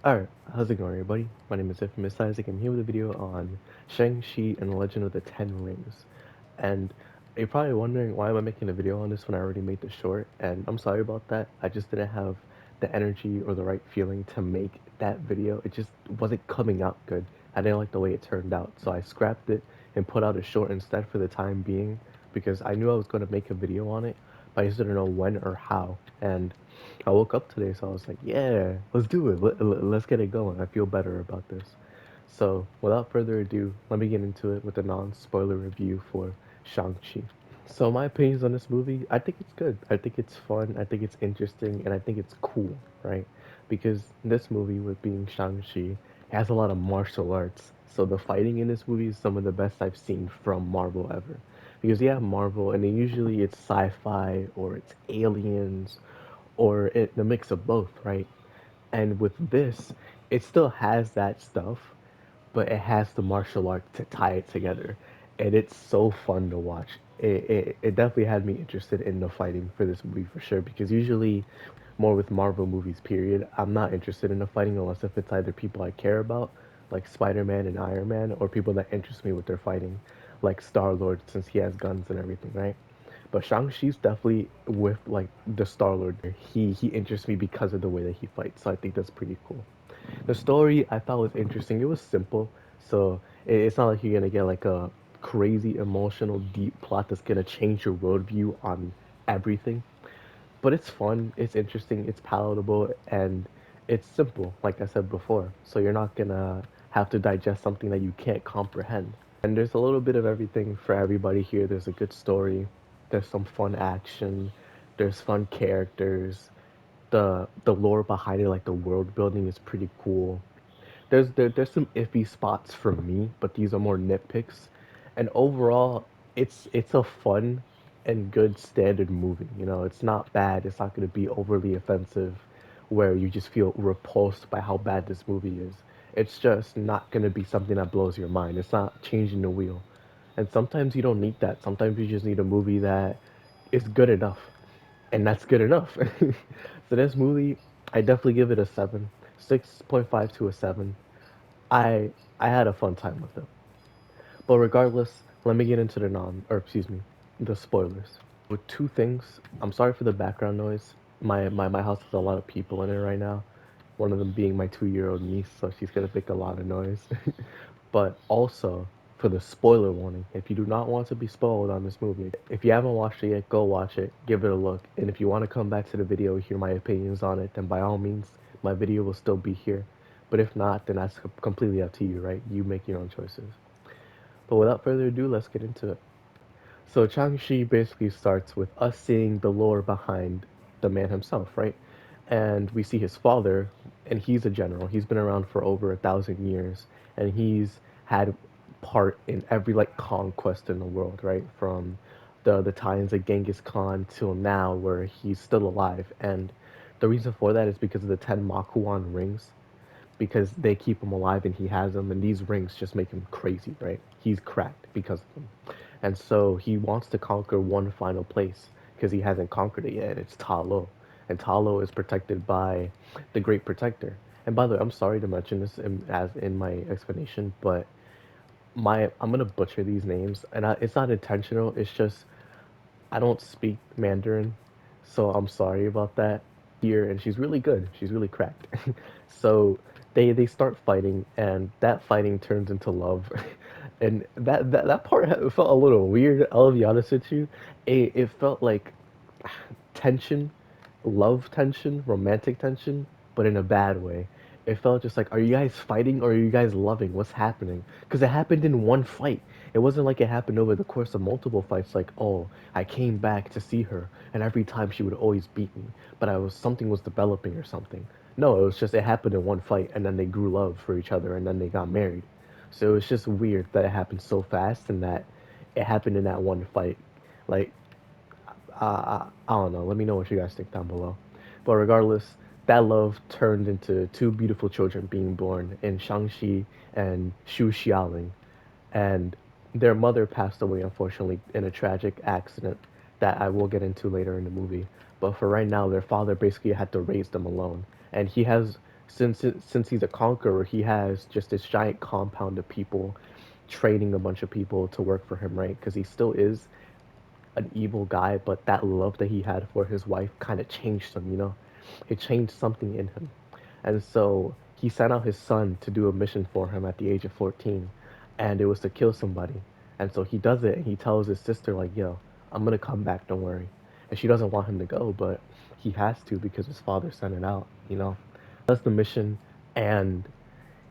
Alright, how's it going everybody? My name is Infamous Isaac. I'm here with a video on Shang-Chi and the Legend of the Ten Rings. And you're probably wondering why am I making a video on this when I already made the short, and I'm sorry about that. I just didn't have the energy or the right feeling to make that video. It just wasn't coming out good. I didn't like the way it turned out, so I scrapped it and put out a short instead for the time being because I knew I was going to make a video on it, but I just didn't know when or how. And I woke up today, so I was like, yeah, let's do it. Let's get it going. I feel better about this. So, without further ado, let me get into it with a non-spoiler review for Shang-Chi. So, my opinions on this movie, I think it's good. I think it's fun. I think it's interesting, and I think it's cool, right? Because this movie, with being Shang-Chi, has a lot of martial arts. So, the fighting in this movie is some of the best I've seen from Marvel ever. Because you have Marvel, and then usually it's sci-fi or it's aliens or the mix of both, right? And with this, it still has that stuff, but it has the martial art to tie it together, and it's so fun to watch. It definitely had me interested in the fighting for this movie for sure, because usually more with Marvel movies period, I'm not interested in the fighting unless if it's either people I care about like Spider-Man and Iron Man, or people that interest me with their fighting like Star-Lord, since he has guns and everything, right? But Shang-Chi's definitely with like the Star-Lord. He interests me because of the way that he fights, so I think that's pretty cool. The story I thought was interesting. It was simple, so it's not like you're gonna get like a crazy emotional deep plot that's gonna change your worldview on everything. But it's fun, it's interesting, it's palatable, and it's simple, like I said before. So you're not gonna have to digest something that you can't comprehend. And there's a little bit of everything for everybody here. There's a good story, there's some fun action, there's fun characters. The lore behind it, like the world building, is pretty cool. There's some iffy spots for me, but these are more nitpicks. And overall, it's a fun and good standard movie. You know, it's not bad. It's not going to be overly offensive, where you just feel repulsed by how bad this movie is. It's just not going to be something that blows your mind. It's not changing the wheel. And sometimes you don't need that. Sometimes you just need a movie that is good enough, and that's good enough. So this movie, I definitely give it a 7, 6.5 to a 7. I I had a fun time with it. But regardless, let me get into the the spoilers. With two things, I'm sorry for the background noise. My house has a lot of people in it right now. One of them being my 2-year-old niece, so she's gonna make a lot of noise. But also for the spoiler warning, if you do not want to be spoiled on this movie, if you haven't watched it yet, go watch it, give it a look. And if you want to come back to the video, hear my opinions on it, then by all means, my video will still be here. But if not, then that's completely up to you, right? You make your own choices. But without further ado, let's get into it. So Chang-Chi basically starts with us seeing the lore behind the man himself, right? And we see his father, and he's a general. He's been around for over 1,000 years, and he's had part in every like conquest in the world, right? From the times of Genghis Khan till now, where he's still alive. And the reason for that is because of the 10 Makuan rings, because they keep him alive and he has them, and these rings just make him crazy, right? He's cracked because of them. And so he wants to conquer one final place because he hasn't conquered it yet. It's Ta Lo. And Ta Lo is protected by the Great Protector. And by the way, I'm sorry to mention this as in my explanation, but I'm gonna butcher these names, and it's not intentional. It's just I don't speak Mandarin, so I'm sorry about that. Here, and she's really good. She's really cracked. So they start fighting, and that fighting turns into love, and that part felt a little weird. I'll be honest with you. It felt like tension, love tension, romantic tension, but in a bad way. It felt just like, are you guys fighting or are you guys loving? What's happening? Because it happened in one fight. It wasn't like it happened over the course of multiple fights. Like, oh, I came back to see her, and every time she would always beat me, but I was something was developing or something. No, it was just it happened in one fight, and then they grew love for each other, and then they got married. So it's just weird that it happened so fast, and that it happened in that one fight. Like, I don't know. Let me know what you guys think down below. But regardless, that love turned into two beautiful children being born in Shang-Chi and Xu Xiaoling. And their mother passed away, unfortunately, in a tragic accident that I will get into later in the movie. But for right now, their father basically had to raise them alone. And he has since he's a conqueror, he has just this giant compound of people training a bunch of people to work for him, right? Because he still is an evil guy, but that love that he had for his wife kind of changed him, you know? It changed something in him. And so he sent out his son to do a mission for him at the age of 14, and it was to kill somebody. And so he does it, and he tells his sister, like, yo, I'm gonna come back, don't worry. And she doesn't want him to go, but he has to because his father sent it out, you know? Does the mission, and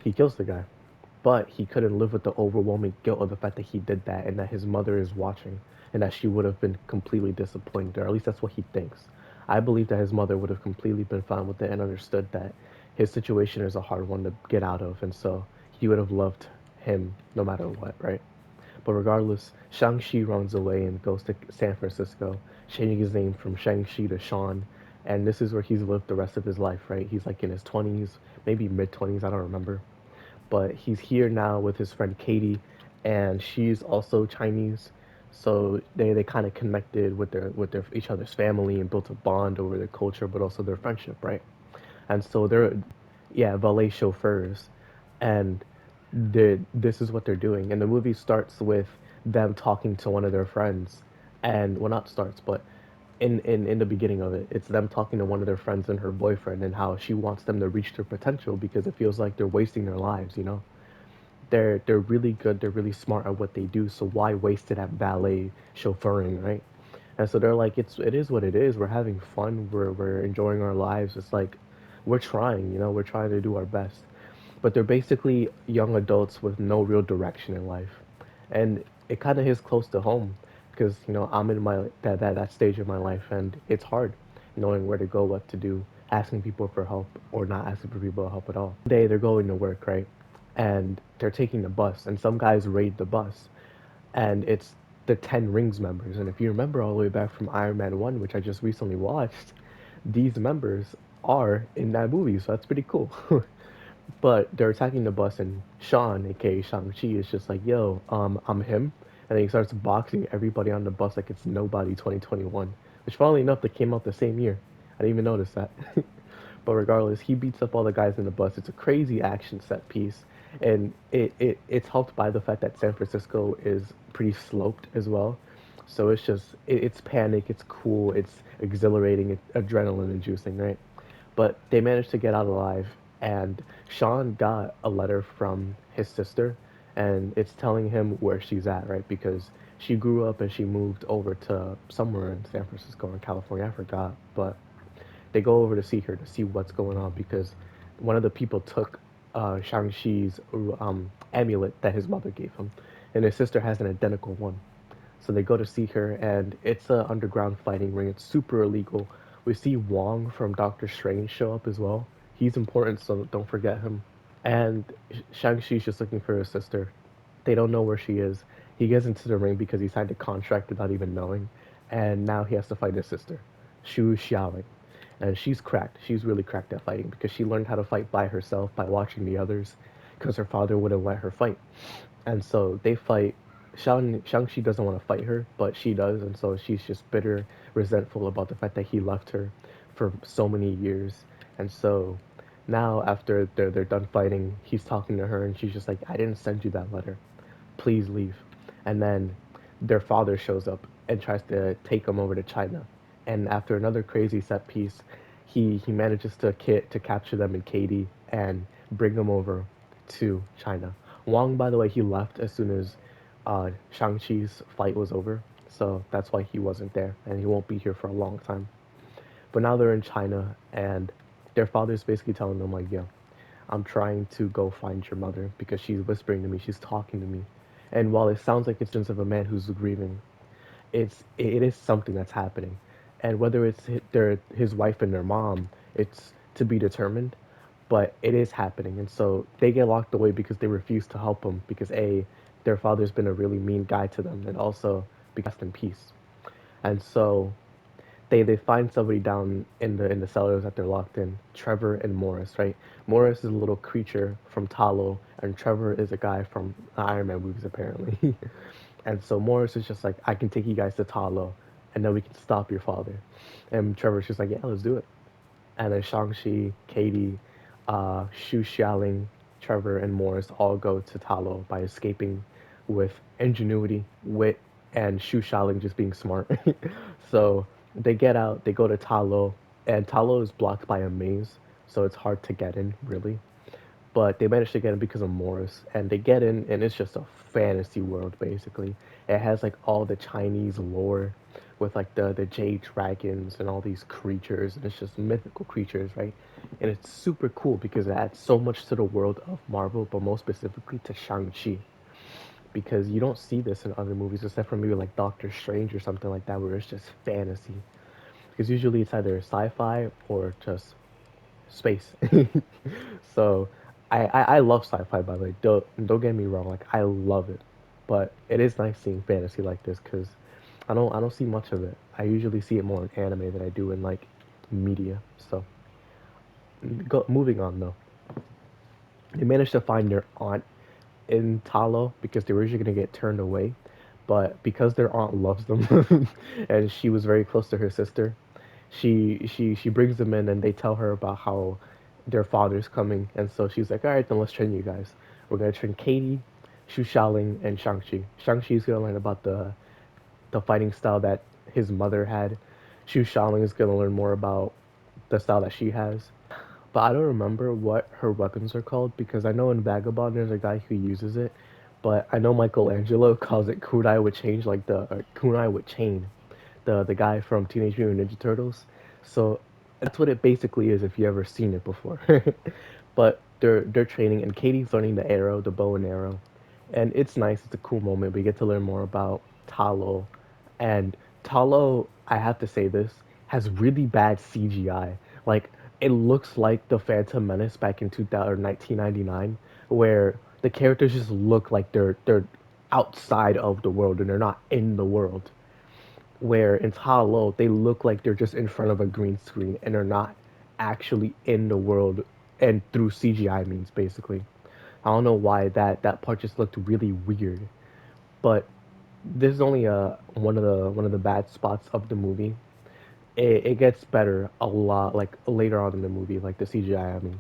he kills the guy. But he couldn't live with the overwhelming guilt of the fact that he did that and that his mother is watching and that she would have been completely disappointed, or at least that's what he thinks. I believe that his mother would have completely been fine with it and understood that his situation is a hard one to get out of, and so he would have loved him no matter what, right? But regardless, Shang-Chi runs away and goes to San Francisco, changing his name from Shang-Chi to Shaun. And this is where he's lived the rest of his life, right? He's like in his 20s, maybe mid 20s, I don't remember. But he's here now with his friend Katie, and she's also Chinese. So they kind of connected with their each other's family and built a bond over their culture, but also their friendship, right? And so they're, yeah, valet chauffeurs, and this is what they're doing. And the movie starts with them talking to one of their friends, and well, not starts, but in the beginning of it, it's them talking to one of their friends and her boyfriend, and how she wants them to reach their potential because it feels like they're wasting their lives, you know? They're really good, they're really smart at what they do, so why waste it at valet chauffeuring, right? And so they're like, it is what it is. We're having fun. We're enjoying our lives. It's like we're trying, you know, we're trying to do our best. But they're basically young adults with no real direction in life. And it kind of hits close to home because, you know, I'm in my that stage of my life, and it's hard knowing where to go, what to do, asking people for help or not asking for people for help at all. One day they're going to work, right? And they're taking the bus, and some guys raid the bus, and it's the Ten Rings members. And if you remember all the way back from Iron Man 1, which I just recently watched, these members are in that movie, so that's pretty cool. But they're attacking the bus, and Shaun, aka Shang-Chi, is just like, yo, I'm him. And then he starts boxing everybody on the bus like it's nobody 2021. Which, funnily enough, they came out the same year. I didn't even notice that. But regardless, he beats up all the guys in the bus. It's a crazy action set piece. And it's helped by the fact that San Francisco is pretty sloped as well. So it's just, it's panic, it's cool, it's exhilarating, it's adrenaline inducing, right? But they managed to get out alive, and Sean got a letter from his sister, and it's telling him where she's at, right? Because she grew up and she moved over to somewhere in San Francisco or California, I forgot. But they go over to see her to see what's going on because one of the people took Shang-Chi's amulet that his mother gave him, and his sister has an identical one. So they go to see her, and it's an underground fighting ring. It's super illegal. We see Wong from Doctor Strange show up as well. He's important, so don't forget him. And Shang-Chi's just looking for his sister. They don't know where she is. He gets into the ring because he signed a contract without even knowing, and now he has to fight his sister, Shu Xiaoling. And she's cracked. She's really cracked at fighting because she learned how to fight by herself by watching the others because her father wouldn't let her fight. And so they fight. Shang-Chi doesn't want to fight her, but she does, and so she's just bitter, resentful about the fact that he left her for so many years. And so now, after they're done fighting, he's talking to her, and she's just like, "I didn't send you that letter. Please leave." And then their father shows up and tries to take them over to China. And after another crazy set piece, he manages to capture them and Katie and bring them over to China. Wong, by the way, he left as soon as Shang-Chi's fight was over, so that's why he wasn't there, and he won't be here for a long time. But now they're in China, and their father's basically telling them like, "Yo, I'm trying to go find your mother because she's whispering to me, she's talking to me." And while it sounds like it's sense of a man who's grieving, it is something that's happening. And whether it's his wife and their mom, it's to be determined, but it is happening. And so they get locked away because they refuse to help him because A, their father's been a really mean guy to them, and also because in peace. And so they find somebody down in the cellars that they're locked in. Trevor and Morris, right? Morris is a little creature from Talo, and Trevor is a guy from the Iron Man movies apparently. And so Morris is just like, I can take you guys to Talo, and then we can stop your father. And Trevor's just like, yeah, let's do it. And then Shang-Chi, Katie, Shu Xialing, Trevor, and Morris all go to Talo by escaping with ingenuity, wit, and Shu Xialing just being smart. So they get out, they go to Talo, and Talo is blocked by a maze, so it's hard to get in, really. But they managed to get in because of Morris, and they get in, and it's just a fantasy world, basically. It has like all the Chinese lore with like the jade dragons and all these creatures, and it's just mythical creatures, right? And it's super cool because it adds so much to the world of Marvel, but most specifically to Shang-Chi, because you don't see this in other movies except for maybe like Doctor Strange or something like that, where it's just fantasy. Because usually it's either sci-fi or just space. So I love sci-fi, by the way. Don't get me wrong, like I love it, but it is nice seeing fantasy like this because I don't see much of it. I usually see it more in anime than I do in like media. So moving on though, they managed to find their aunt in Talo because they were originally gonna get turned away, but because their aunt loves them and she was very close to her sister, she brings them in and they tell her about how their father's coming, and so she's like, all right, then let's train you guys. We're gonna train Katie, Shu Shaoling, and Shang-Chi. Shang-Chi's gonna learn about the fighting style that his mother had. Shu Shaoling is gonna learn more about the style that she has. But I don't remember what her weapons are called because I know in Vagabond there's a guy who uses it, but I know Michelangelo calls it kunai with change, like the kunai with chain, the guy from Teenage Mutant Ninja Turtles. So that's what it basically is if you ever seen it before. But they're training, and Katie's learning the arrow, the bow and arrow, and it's nice. It's a cool moment. We get to learn more about Talo, and Talo, I have to say this, has really bad CGI. Like it looks like the Phantom Menace back in 2000, 1999, where the characters just look like they're outside of the world and they're not in the world. Where in Hollow they look like they're just in front of a green screen and they're not actually in the world and through CGI means basically. I don't know why that part just looked really weird, but this is only one of the bad spots of the movie. It gets better a lot like later on in the movie, like the CGI. I mean,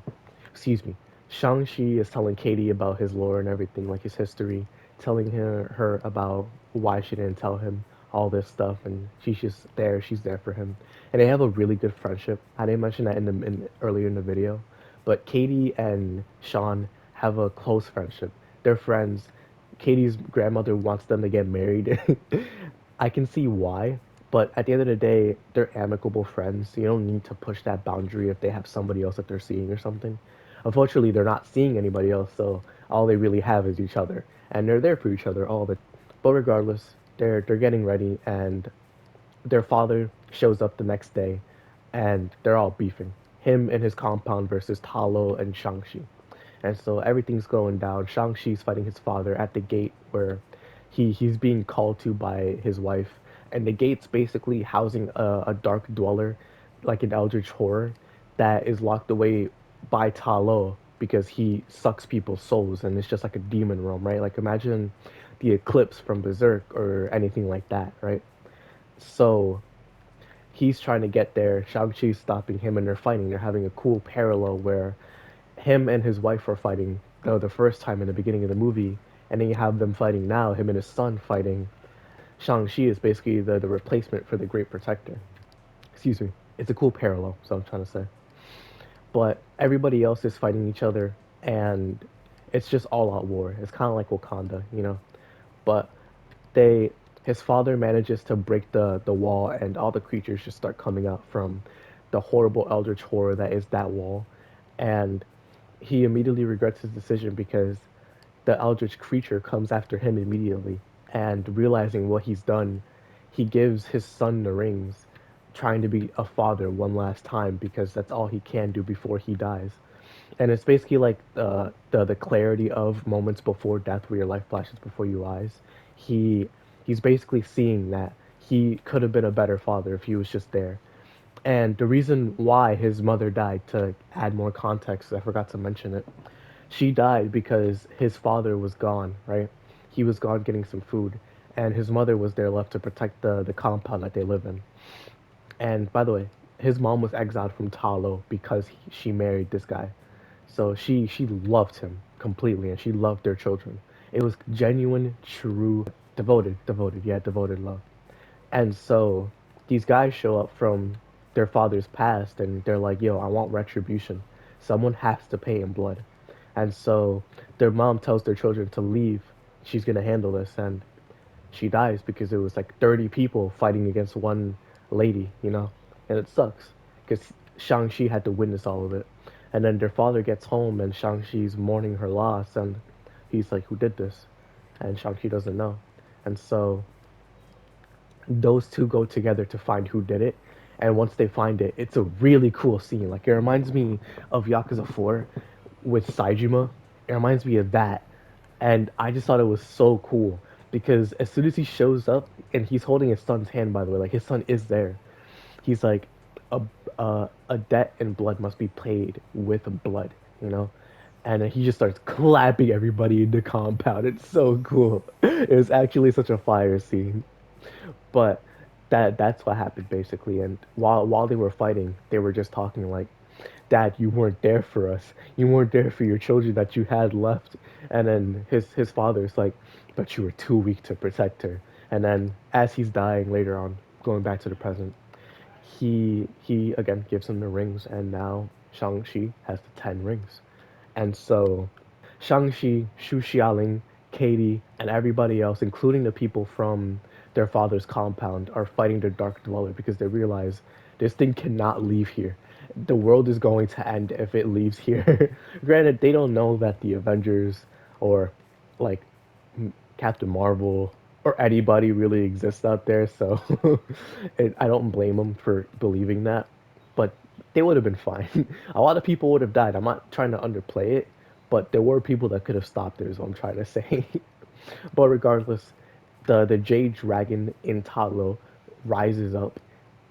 excuse me. Shang-Chi is telling Katie about his lore and everything, like his history, telling her about why she didn't tell him all this stuff, and she's just there. She's there for him, and they have a really good friendship. I didn't mention that earlier in the video, but Katie and Shaun have a close friendship. They're friends. Katie's grandmother wants them to get married. I can see why, but at the end of the day, they're amicable friends. You don't need to push that boundary if they have somebody else that they're seeing or something. Unfortunately, they're not seeing anybody else, so all they really have is each other, and they're there for each other all the. But regardless, they're getting ready, and their father shows up the next day, and they're all beefing. Him and his compound versus Talo and Shang-Chi. And so everything's going down. Shang-Chi's fighting his father at the gate where he's being called to by his wife. And the gate's basically housing a dark dweller, like an eldritch horror, that is locked away by Talo because he sucks people's souls and it's just like a demon realm, right? Like imagine the Eclipse from Berserk or anything like that, right? So he's trying to get there. Shang-Chi's stopping him and they're fighting. They're having a cool parallel where him and his wife were fighting the first time in the beginning of the movie, and then you have them fighting now, him and his son fighting. Shang-Chi is basically the replacement for the Great Protector. Excuse me. It's a cool parallel, so I'm trying to say. But everybody else is fighting each other, and it's just all out war. It's kind of like Wakanda. But they his father manages to break the wall and all the creatures just start coming out from the horrible eldritch horror that is that wall, and he immediately regrets his decision because the eldritch creature comes after him immediately, and realizing what he's done, he gives his son the rings, trying to be a father one last time because that's all he can do before he dies. And it's basically like the clarity of moments before death where your life flashes before your eyes. He's basically seeing that he could have been a better father if he was just there. And the reason why his mother died, to add more context, I forgot to mention it. She died because his father was gone, right? He was gone getting some food, and his mother was there left to protect the compound that they live in. And by the way, his mom was exiled from Talo because she married this guy. So she loved him completely, and she loved their children. It was genuine, true, devoted love. And so these guys show up from their father's past, and they're like, "Yo, I want retribution. Someone has to pay in blood." And so their mom tells their children to leave. She's gonna handle this, and she dies because it was like 30 people fighting against one lady, you know? And it sucks because Shang-Chi had to witness all of it. And then their father gets home and Shang-Chi's mourning her loss and he's like, "Who did this?" And Shang-Chi doesn't know. And so those two go together to find who did it. And once they find it, it's a really cool scene. Like it reminds me of Yakuza 4 with Saijima. It reminds me of that. And I just thought it was so cool because as soon as he shows up and he's holding his son's hand, by the way, like his son is there. He's like, a debt in blood must be paid with blood, you know? And then he just starts clapping everybody in the compound. It's so cool. It was actually such a fire scene. But that's what happened basically. And while they were fighting, they were just talking like, "Dad, you weren't there for us. You weren't there for your children that you had left." And then his father's like, "But you were too weak to protect her." And then as he's dying later on, going back to the present, he again gives him the rings, and now Shang-Chi has the 10 rings. And so Shang-Chi, Xu Xialing, Katie, and everybody else, including the people from their father's compound, are fighting the Dark Dweller because they realize this thing cannot leave here. The world is going to end if it leaves here. Granted, they don't know that the Avengers or like Captain Marvel or anybody really exists out there, so I don't blame them for believing that. But they would have been fine. A lot of people would have died. I'm not trying to underplay it, but there were people that could have stopped it, is what I'm trying to say. But regardless, the Jade Dragon in Talo rises up,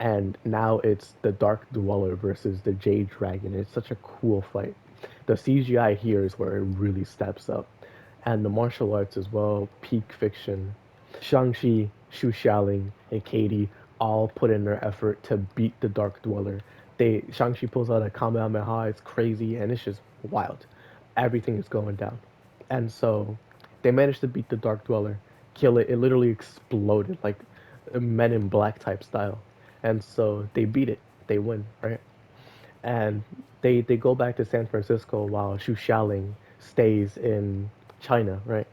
and now it's the Dark Dweller versus the Jade Dragon. It's such a cool fight. The CGI here is where it really steps up, and the martial arts as well, peak fiction. Shang-Chi, Xu Xialing, and Katie all put in their effort to beat the Dark Dweller. Shang-Chi pulls out a Kamehameha, it's crazy, and it's just wild. Everything is going down. And so they managed to beat the Dark Dweller, kill it. It literally exploded like a Men in Black type style. And so they beat it. They win, right? And they go back to San Francisco while Xu Xialing stays in China, right?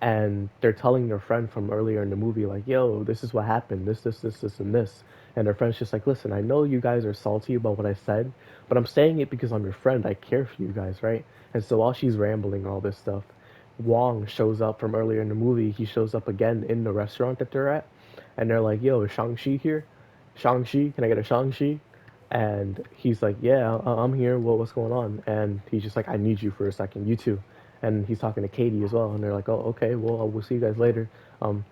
And they're telling their friend from earlier in the movie, like, "Yo, this is what happened, this, and this." And their friend's just like, "Listen, I know you guys are salty about what I said, but I'm saying it because I'm your friend. I care for you guys, right?" And so while she's rambling all this stuff, Wong shows up from earlier in the movie. He shows up again in the restaurant that they're at, and they're like, "Yo, is Shang-Chi here? Shang-Chi, can I get a Shang-Chi?" And he's like, "Yeah, I'm here. What's going on?" And he's just like, "I need you for a second. You too." And he's talking to Katie as well, and they're like, "Oh, okay. Well, we'll see you guys later.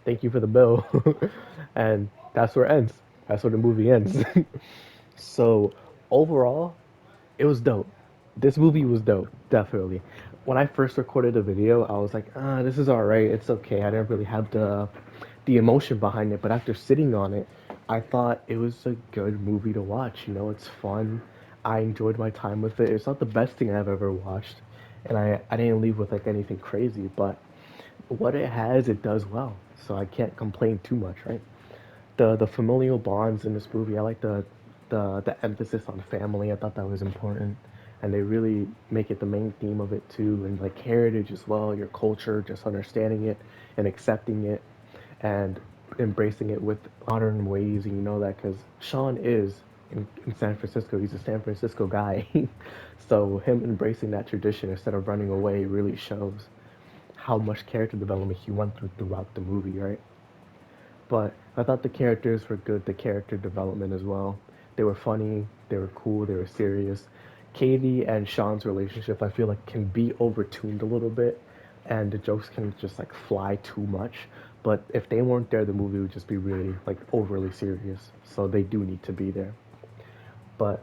Thank you for the bill." And that's where it ends. That's where the movie ends. So overall, it was dope. This movie was dope, definitely. When I first recorded the video, I was like, this is alright, it's okay. I didn't really have the emotion behind it, but after sitting on it, I thought it was a good movie to watch. You know, it's fun. I enjoyed my time with it. It's not the best thing I've ever watched, and I didn't leave with like anything crazy, but what it has, it does well. So I can't complain too much, right? The familial bonds in this movie. I like the emphasis on family. I thought that was important, and they really make it the main theme of it too. And like heritage as well, your culture, just understanding it and accepting it, and embracing it with modern ways. And you know that because Sean is in San Francisco. He's a San Francisco guy, so him embracing that tradition instead of running away really shows how much character development he went through throughout the movie, right? But I thought the characters were good, the character development as well. They were funny, they were cool, they were serious. Katie and Sean's relationship, I feel like, can be overtuned a little bit, and the jokes can just like fly too much. But if they weren't there, the movie would just be really like overly serious. So they do need to be there. But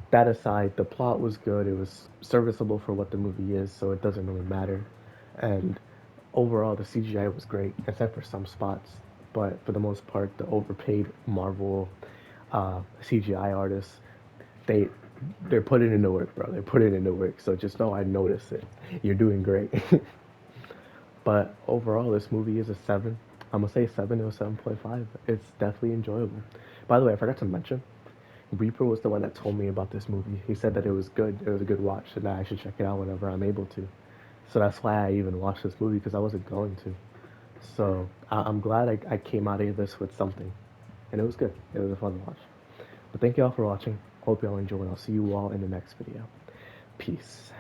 that aside, the plot was good. It was serviceable for what the movie is, so it doesn't really matter. And overall, the CGI was great, except for some spots. But for the most part, the overpaid Marvel CGI artists, they they're putting in the work, bro. They're putting in the work. So just know I notice it. You're doing great. But overall, this movie is a 7. I'm gonna say 7 or 7.5. It's definitely enjoyable. By the way, I forgot to mention, Reaper was the one that told me about this movie. He said that it was good. It was a good watch, and that I should check it out whenever I'm able to. So that's why I even watched this movie because I wasn't going to. So I'm glad I came out of this with something, and it was good. It was a fun watch. But thank you all for watching. Hope you all enjoy, and I'll see you all in the next video. Peace.